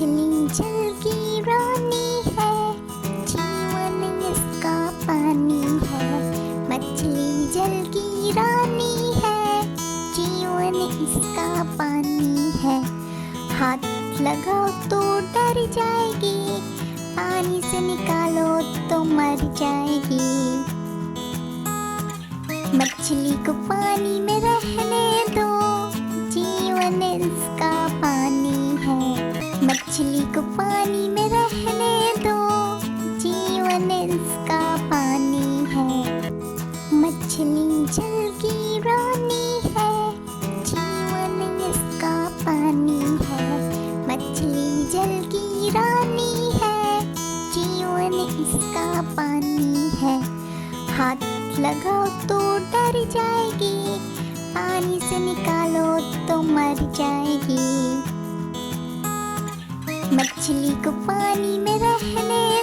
मछली जल की रानी है, जीवन इसका पानी है। मछली जल की रानी है, जीवन इसका पानी है। हाथ लगाओ तो डर जाएगी, पानी से निकालो तो मर जाएगी। मछली को पानी में रहने दो, जीवन इसका पानी है। मछली को पानी में रहने दो, जीवन इसका पानी है। मछली जल की रानी है, जीवन इसका पानी है। मछली जल की रानी है, जीवन इसका पानी है। हाथ लगाओ तो डर जाएगी, पानी से निकालो तो मर जाएगी। मछली को पानी में रहने